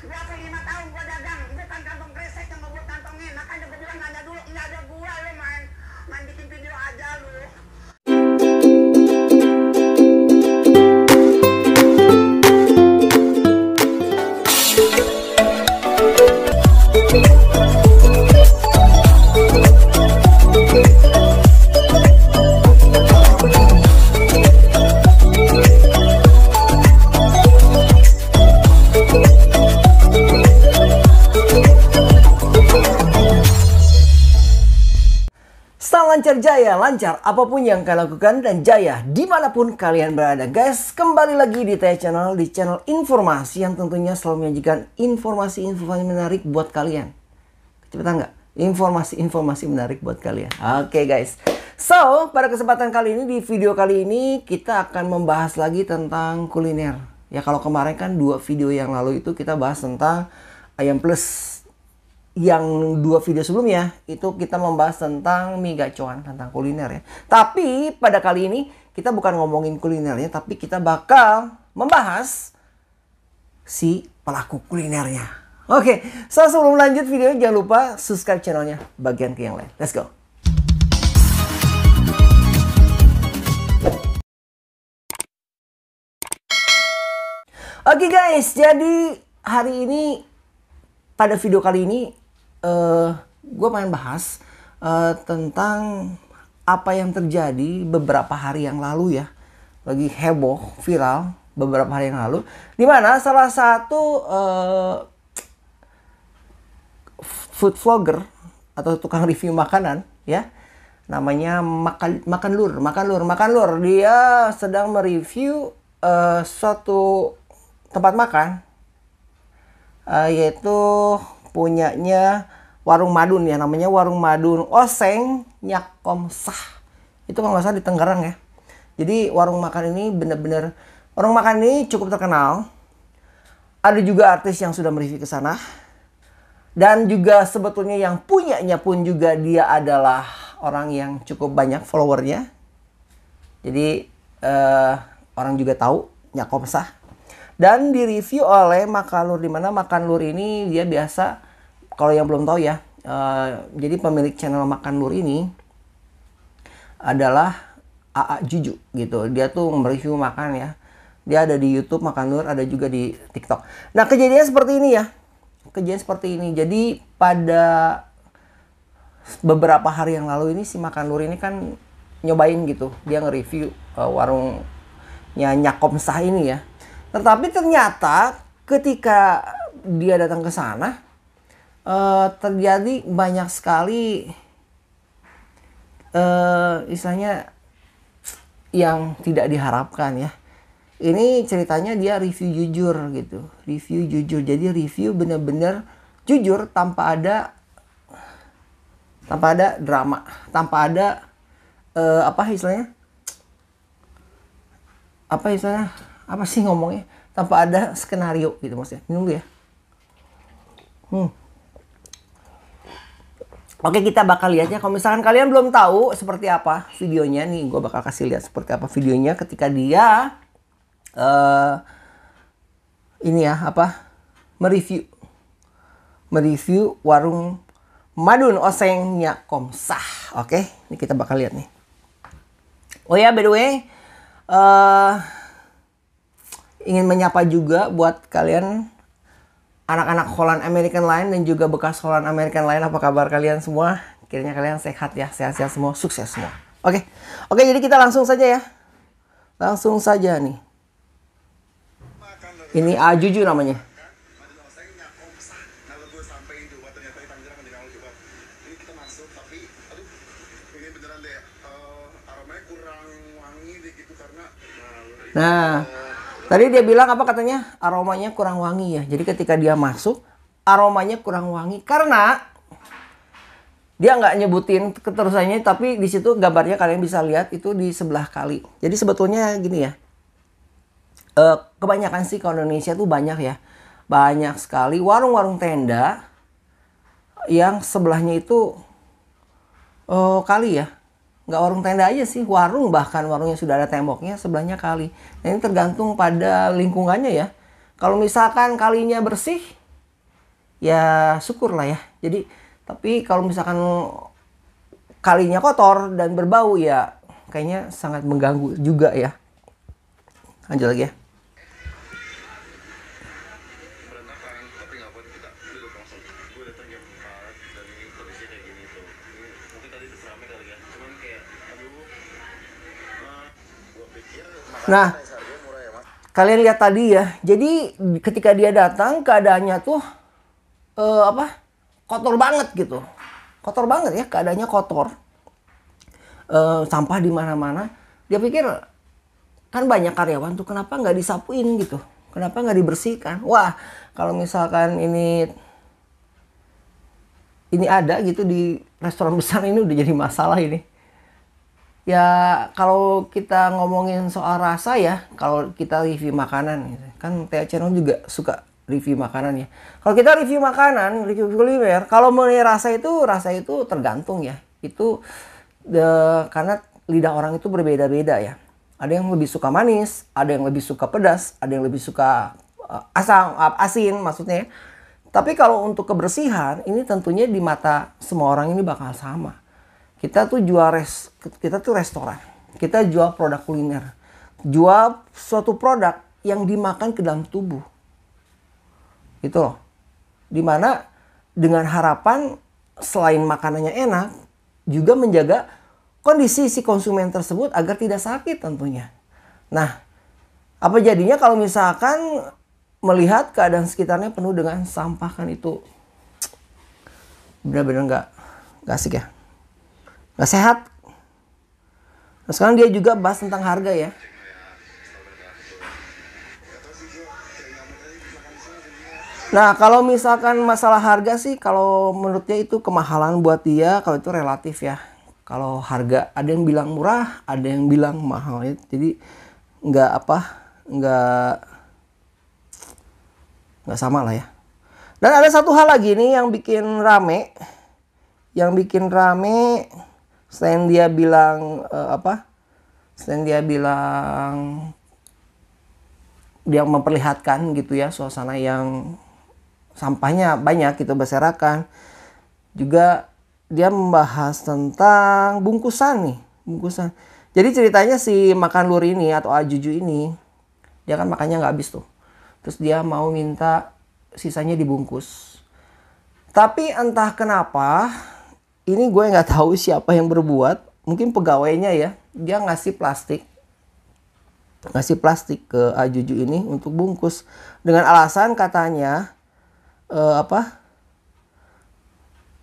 Gua hampir 5 tahun gua dagang, bukan kantong kresek yang mau gua kantongin. Makanya gua bilang nanya dulu, nggak ada gua lu main bikin video aja lu. Lancar jaya, lancar apapun yang kalian lakukan dan jaya dimanapun kalian berada. Guys, kembali lagi di Taya Channel, di channel informasi yang tentunya selalu menyajikan informasi-informasi menarik buat kalian. Cepetan nggak? Informasi-informasi menarik buat kalian. Oke guys, so pada kesempatan kali ini, di video kali ini kita akan membahas lagi tentang kuliner. Ya kalau kemarin kan 2 video yang lalu itu kita bahas tentang ayam plus. Yang 2 video sebelumnya itu kita membahas tentang mie gacoan, tentang kuliner ya. Tapi pada kali ini kita bukan ngomongin kulinernya, tapi kita bakal membahas si pelaku kulinernya. Oke, so sebelum lanjut videonya jangan lupa subscribe channelnya bagian ke yang lain. Let's go. Oke guys, jadi hari ini pada video kali ini gue pengen bahas tentang apa yang terjadi beberapa hari yang lalu ya. Lagi heboh, viral beberapa hari yang lalu. Dimana salah satu food vlogger atau tukang review makanan ya. Namanya Makan Lur. Dia sedang mereview suatu tempat makan. Yaitu punyanya Warung Madun ya, namanya Warung Madun Oseng Nyakomsah. Itu kalau nggak salah di Tangerang ya. Jadi warung makan ini bener-bener, warung makan ini cukup terkenal. Ada juga artis yang sudah mereview ke sana. Dan juga sebetulnya yang punyanya pun juga dia adalah orang yang cukup banyak followernya. Jadi orang juga tahu Nyakomsah. Dan direview oleh Makan Lur, dimana Makan Lur ini dia biasa, kalau yang belum tahu ya, jadi pemilik channel Makan Lur ini adalah AA Juju gitu. Dia tuh mereview makan ya. Dia ada di YouTube Makan Lur, ada juga di TikTok. Nah kejadian seperti ini ya, kejadian seperti ini. Jadi pada beberapa hari yang lalu ini si Makan Lur ini kan nyobain gitu, dia nge-review warungnya Nyakomsah ini ya. Tetapi ternyata ketika dia datang ke sana, terjadi banyak sekali istilahnya yang tidak diharapkan ya. Ini ceritanya dia review jujur gitu, review jujur. Jadi review bener-bener jujur tanpa ada drama, tanpa ada apa istilahnya apa sih ngomongnya, tanpa ada skenario gitu maksudnya. Minum dulu ya. Oke, kita bakal lihatnya. Kalau misalkan kalian belum tahu seperti apa videonya, nih gue bakal kasih lihat seperti apa videonya ketika dia ini ya apa, mereview warung Madun Oseng Nyakomsah. Oke, ini kita bakal lihat nih. Oh ya, by the way, ingin menyapa juga buat kalian anak-anak Holland American lain dan juga bekas Holland American lain. Apa kabar kalian semua? Kiranya kalian sehat ya, sehat-sehat semua, sukses semua. Oke, jadi kita langsung saja ya. Langsung saja nih. Ini A Juju namanya. Nah, tadi dia bilang apa katanya? Aromanya kurang wangi ya. Jadi ketika dia masuk, aromanya kurang wangi karena dia nggak nyebutin keterusannya, tapi di situ gambarnya kalian bisa lihat itu di sebelah kali. Jadi sebetulnya gini ya. Kebanyakan sih kalau Indonesia tuh banyak ya. Banyak sekali warung-warung tenda yang sebelahnya itu kali ya. Nggak warung tenda aja sih, warung, bahkan warungnya sudah ada temboknya, sebelahnya kali. Nah, ini tergantung pada lingkungannya ya. Kalau misalkan kalinya bersih, ya syukur lah ya. Jadi tapi kalau misalkan kalinya kotor dan berbau ya kayaknya sangat mengganggu juga ya. Lanjut lagi ya. Berantakan, tapi nggak buat kita duduk langsung. Gue datang jam 4 dan ini kondisinya kayak gini tuh. Ini mungkin tadi itu rame kali ya, cuman kayak aduh, gue pikir Nah, harganya murah ya mas. kalian lihat tadi ya. Jadi ketika dia datang keadaannya tuh kotor banget gitu. Kotor banget ya, keadaannya kotor. Sampah di mana-mana. Dia pikir kan banyak karyawan tuh, kenapa nggak disapuin gitu? Kenapa nggak dibersihkan? Wah, kalau misalkan ini ada gitu di restoran besar ini udah jadi masalah ini. Ya kalau kita ngomongin soal rasa ya, kalau kita review makanan gitu. Kan Tea Channel juga suka review makanan ya. Kalau kita review makanan, review kuliner, kalau mengenai rasa itu tergantung ya. Itu karena lidah orang itu berbeda-beda ya. Ada yang lebih suka manis, ada yang lebih suka pedas, ada yang lebih suka asin maksudnya. Tapi kalau untuk kebersihan ini tentunya di mata semua orang ini bakal sama. Kita tuh kita tuh restoran. Kita jual produk kuliner. Jual suatu produk yang dimakan ke dalam tubuh. Gitu loh. Dimana dengan harapan selain makanannya enak, juga menjaga kondisi si konsumen tersebut agar tidak sakit tentunya. Nah, apa jadinya kalau misalkan melihat keadaan sekitarnya penuh dengan sampah, kan itu benar-benar nggak asik ya. Nggak sehat. Nah, sekarang dia juga bahas tentang harga ya. Nah, kalau misalkan masalah harga sih, kalau menurutnya itu kemahalan buat dia, kalau itu relatif ya. Kalau harga ada yang bilang murah, ada yang bilang mahal ya. Jadi nggak sama lah ya. Dan ada satu hal lagi nih yang bikin rame. Selain dia bilang Selain dia bilang dia memperlihatkan gitu ya suasana yang sampahnya banyak gitu berserakan. Juga dia membahas tentang bungkusan. Jadi ceritanya si makan lur ini atau Ajuju ini, dia kan makannya nggak habis tuh. Terus dia mau minta sisanya dibungkus. Tapi entah kenapa, ini gue nggak tahu siapa yang berbuat. Mungkin pegawainya ya. Dia ngasih plastik ke Ajuju ini untuk bungkus. Dengan alasan katanya,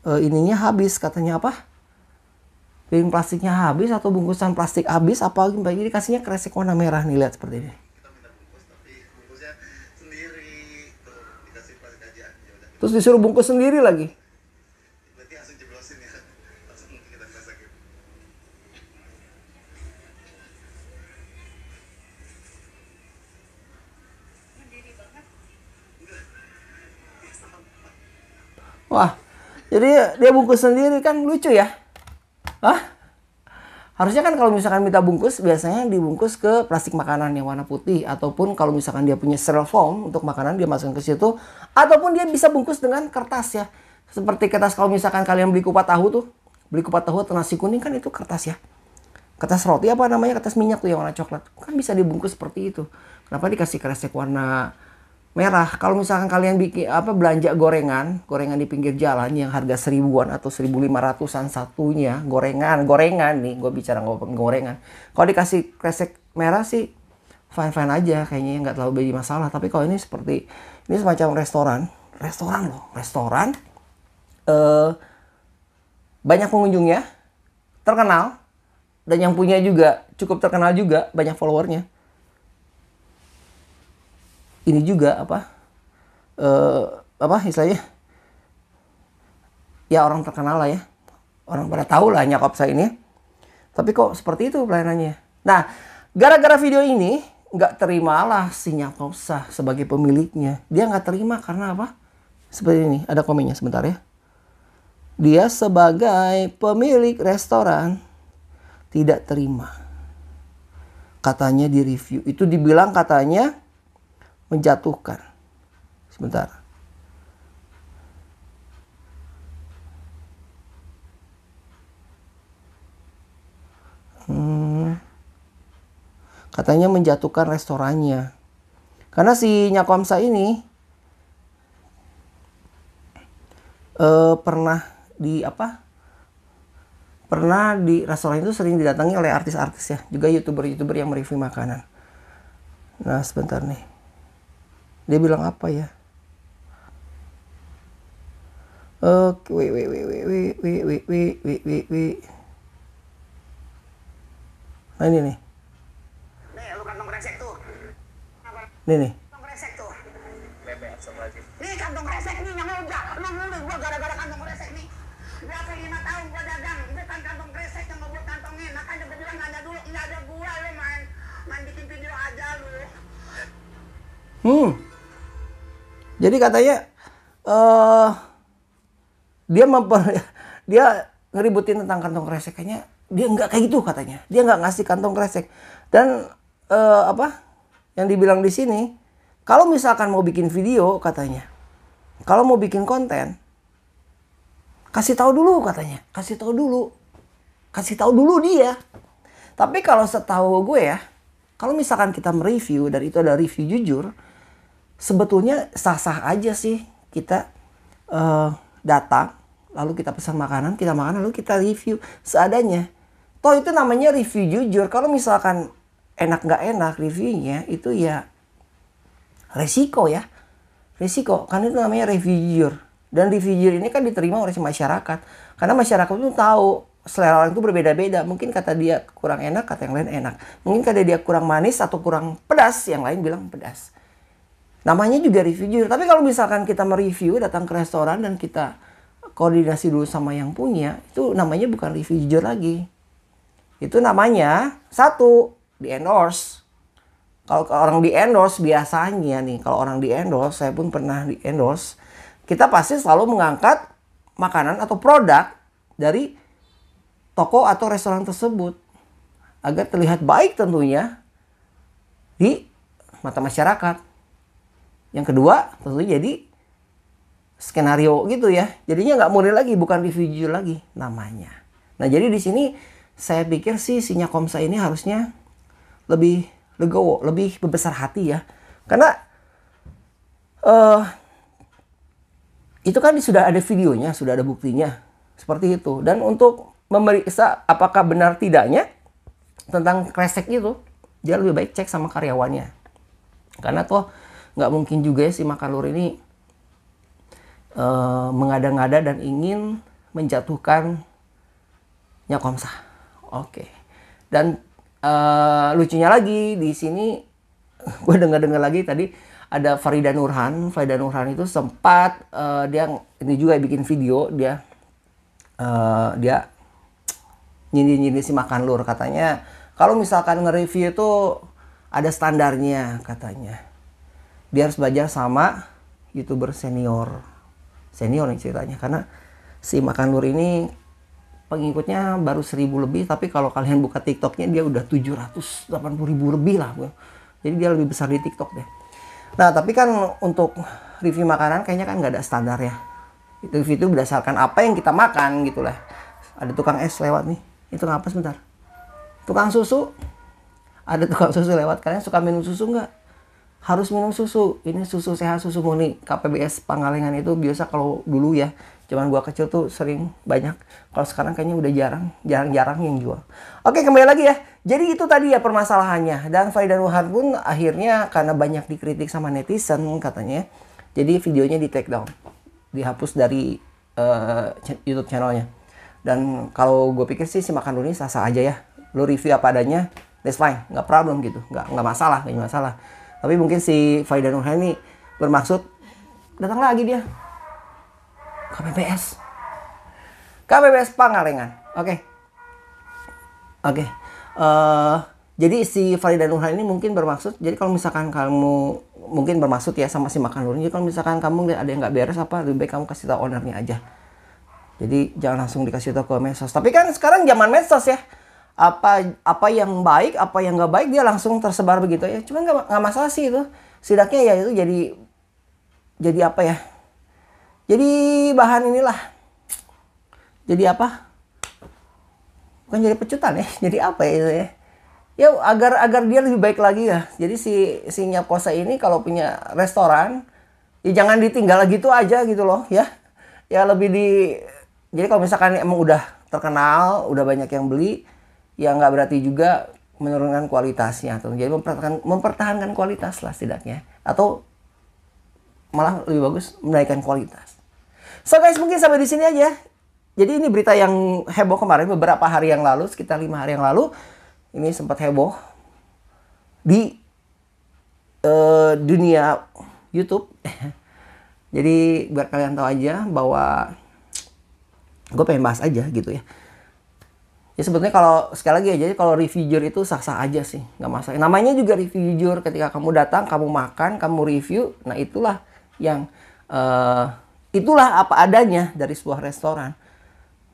ininya habis. Katanya apa? Piring plastiknya habis atau bungkusan plastik habis. Apa jadi kasihnya kresek warna merah nih, lihat seperti ini. Kita minta bungkus tapi bungkusnya sendiri tuh, dikasih plastik aja. Yaudah. Terus disuruh bungkus sendiri lagi. Berarti langsung jeblosin ya, langsung kita masakin. Wah, jadi dia bungkus sendiri, kan lucu ya. Hah? Harusnya kan kalau misalkan minta bungkus, biasanya dibungkus ke plastik makanan yang warna putih. Ataupun kalau misalkan dia punya styrofoam untuk makanan, dia masukkan ke situ. Ataupun dia bisa bungkus dengan kertas ya. Seperti kertas kalau misalkan kalian beli kupat tahu tuh. Beli kupat tahu atau nasi kuning kan itu kertas ya. Kertas roti apa namanya, kertas minyak tuh yang warna coklat. Kan bisa dibungkus seperti itu. Kenapa dikasih kresek warna merah? Kalau misalkan kalian bikin belanja gorengan di pinggir jalan yang harga 1000-an atau 1500-an satunya, gorengan nih, gue bicara gorengan. Kalau dikasih kresek merah sih fine aja, kayaknya nggak terlalu jadi masalah. Tapi kalau ini semacam restoran loh, banyak pengunjungnya, terkenal, dan yang punya juga cukup terkenal juga, banyak followernya. Ini juga istilahnya ya orang terkenal lah ya, orang pada tahu lah nyakop saya ini. Tapi kok seperti itu pelayanannya. Nah, gara-gara video ini nggak terimalah si Nyakopsa sebagai pemiliknya. Dia nggak terima karena apa? Seperti ini, ada komennya sebentar ya. Dia sebagai pemilik restoran tidak terima. Katanya di review itu dibilang katanya menjatuhkan. Sebentar. katanya menjatuhkan restorannya. Karena si Nyakomsa ini pernah di restoran itu sering didatangi oleh artis-artis ya, juga youtuber-youtuber yang mereview makanan. Nah sebentar nih, dia bilang apa ya? Oke, nah ini nih. Nih, lu kantong kresek tuh. Nih nih. Kantong kresek tuh. Nih kantong kresek nih yang udah. Lu mulai gua gara-gara kantong kresek nih. Gua ke 5 tahun gua dagang. Bukan kantong kresek yang ngebuat kantongnya. Makanya gua bilang nanya dulu. Nggak ada gua lu main bikin video aja lu. Jadi katanya dia ngeributin tentang kantong kresek, kayaknya dia nggak kayak gitu katanya. Dia nggak ngasih kantong kresek. Dan yang dibilang di sini, kalau misalkan mau bikin video katanya, kalau mau bikin konten, kasih tahu dulu katanya, kasih tahu dulu dia. Tapi kalau setahu gue ya, kalau misalkan kita mereview dan itu ada review jujur, sebetulnya sah-sah aja sih kita datang, lalu kita pesan makanan, kita makan, lalu kita review seadanya. Toh itu namanya review jujur. Kalau misalkan enak nggak enak reviewnya, itu ya resiko ya. Resiko, karena itu namanya review jujur. Dan review jujur ini kan diterima oleh masyarakat. Karena masyarakat itu tahu selera orang itu berbeda-beda. Mungkin kata dia kurang enak, kata yang lain enak. Mungkin kata dia kurang manis atau kurang pedas, yang lain bilang pedas. Namanya juga review jujur. Tapi kalau misalkan kita mereview, datang ke restoran dan kita koordinasi dulu sama yang punya, itu namanya bukan review jujur lagi. Itu namanya satu, di endorse. Kalau orang di endorse biasanya nih, kalau orang di endorse, saya pun pernah di endorse, kita pasti selalu mengangkat makanan atau produk dari toko atau restoran tersebut agar terlihat baik tentunya di mata masyarakat. Yang kedua tentunya jadi skenario gitu ya, jadinya nggak murni lagi, bukan review jujur lagi namanya. Nah jadi di sini saya pikir sih si Nyakomsa ini harusnya lebih legowo, lebih berbesar hati ya, karena itu kan sudah ada videonya, sudah ada buktinya seperti itu. Dan untuk memeriksa apakah benar tidaknya tentang kresek itu, dia lebih baik cek sama karyawannya, karena toh nggak mungkin juga ya si Makanlur ini mengada-ngada dan ingin menjatuhkan Nyakomsa. Oke. Dan lucunya lagi di sini gue dengar lagi tadi ada Farida Nurhan. Farida Nurhan itu sempat dia ini juga bikin video, dia nyindir si Makanlur, katanya kalau misalkan nge-review itu ada standarnya katanya. Dia harus belajar sama YouTuber senior nih ceritanya, karena si Makanlur ini pengikutnya baru 1000 lebih, tapi kalau kalian buka TikToknya dia udah 780.000 lebih lah. Jadi dia lebih besar di TikTok deh. Nah tapi kan untuk review makanan kayaknya kan nggak ada standar ya. Itu review itu berdasarkan apa yang kita makan gitu lah. Ada tukang es lewat nih. Itu apa sebentar? Tukang susu. Ada tukang susu lewat. Kalian suka minum susu nggak? Harus minum susu. Ini susu sehat, susu murni. KPBS Pangalengan itu biasa kalau dulu ya. Zaman gua kecil tuh sering banyak. Kalau sekarang kayaknya udah jarang yang jual. Oke, kembali lagi ya. Jadi itu tadi ya permasalahannya. Dan Farida Nurhan pun akhirnya karena banyak dikritik sama netizen katanya. Jadi videonya di take down. Dihapus dari YouTube channelnya. Dan kalau gue pikir sih si Makanlur ini sah-sah aja ya. Lu review apa adanya, that's fine. Nggak problem gitu. Nggak masalah. Tapi mungkin si Farida Nurhan ini bermaksud datang lagi dia. KPBS Pangalengan. Oke. Jadi si Farida Nurhan ini mungkin bermaksud, jadi kalau misalkan kamu mungkin bermaksud ya sama si Makanlur, jadi kalau misalkan kamu ada yang nggak beres apa, lebih baik kamu kasih tahu ownernya aja. Jadi jangan langsung dikasih tahu ke medsos. Tapi kan sekarang zaman medsos ya, apa yang baik, apa yang nggak baik dia langsung tersebar begitu ya. Cuman nggak masalah sih itu. Setidaknya ya itu jadi apa ya? Jadi bahan inilah. Jadi apa? Bukan jadi pecutan ya. Jadi apa ya itu ya? ya agar dia lebih baik lagi ya. Jadi si Nyap Kosa ini kalau punya restoran, ya jangan ditinggal gitu aja gitu loh ya. Ya lebih jadi kalau misalkan emang udah terkenal, udah banyak yang beli, ya nggak berarti juga menurunkan kualitasnya tuh. Jadi mempertahankan kualitas lah setidaknya. Atau malah lebih bagus menaikkan kualitas. So guys, mungkin sampai di sini aja. Jadi ini berita yang heboh kemarin beberapa hari yang lalu, sekitar 5 hari yang lalu. Ini sempat heboh di dunia YouTube. Jadi biar kalian tahu aja bahwa gue pengen bahas aja gitu ya. Ya sebetulnya kalau sekali lagi ya, jadi kalau reviewer itu sah-sah aja sih, nggak masalah. Namanya juga reviewer, ketika kamu datang, kamu makan, kamu review, nah itulah yang itulah apa adanya dari sebuah restoran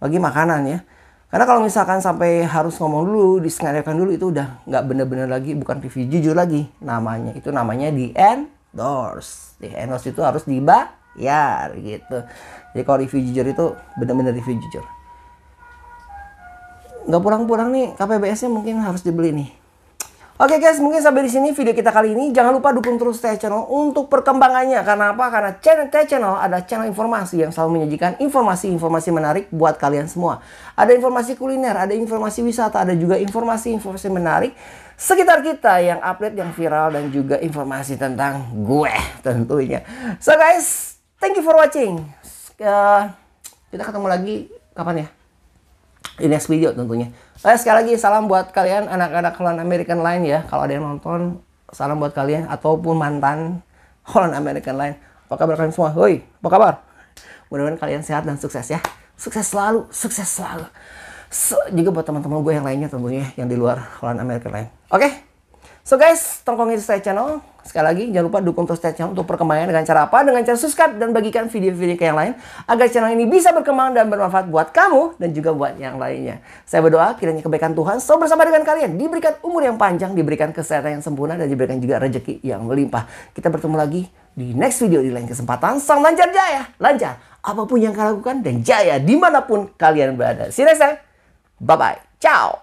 bagi makanan ya. Karena kalau misalkan sampai harus ngomong dulu, diskenariokan dulu, itu udah nggak bener-bener lagi, bukan review jujur lagi namanya. Itu namanya di endorse. Di endorse itu harus dibayar gitu. Jadi kalau review jujur itu bener-bener review jujur. Nggak pulang-pulang nih, KPBS-nya mungkin harus dibeli nih. Oke guys, mungkin sampai di sini video kita kali ini. Jangan lupa dukung terus Teh Channel untuk perkembangannya. Karena apa? Karena channel Teh Channel ada channel informasi yang selalu menyajikan informasi-informasi menarik buat kalian semua. Ada informasi kuliner, ada informasi wisata, ada juga informasi-informasi menarik sekitar kita yang update, yang viral, dan juga informasi tentang gue tentunya. So guys, thank you for watching. Kita ketemu lagi kapan ya? Di next video tentunya. Sekali lagi salam buat kalian anak-anak Holland American Line ya. Kalau ada yang nonton, salam buat kalian ataupun mantan Holland American Line. Apa kabar kalian semua? Hoi, apa kabar? Mudah-mudahan kalian sehat dan sukses ya. Sukses selalu, sukses selalu. Juga buat teman-teman gue yang lainnya tentunya yang di luar Holland American Line. Oke? So guys, tongkongin Teh Channel. Sekali lagi, jangan lupa dukung terus Teh Channel untuk perkembangannya dengan cara apa? Dengan cara subscribe dan bagikan video-video ke yang lain. Agar channel ini bisa berkembang dan bermanfaat buat kamu dan juga buat yang lainnya. Saya berdoa kiranya kebaikan Tuhan selalu bersama dengan kalian. Diberikan umur yang panjang, diberikan kesehatan yang sempurna, dan diberikan juga rezeki yang melimpah. Kita bertemu lagi di next video di lain kesempatan. Sang lancar jaya, lancar apapun yang kalian lakukan, dan jaya dimanapun kalian berada. See you next time. Bye-bye. Ciao.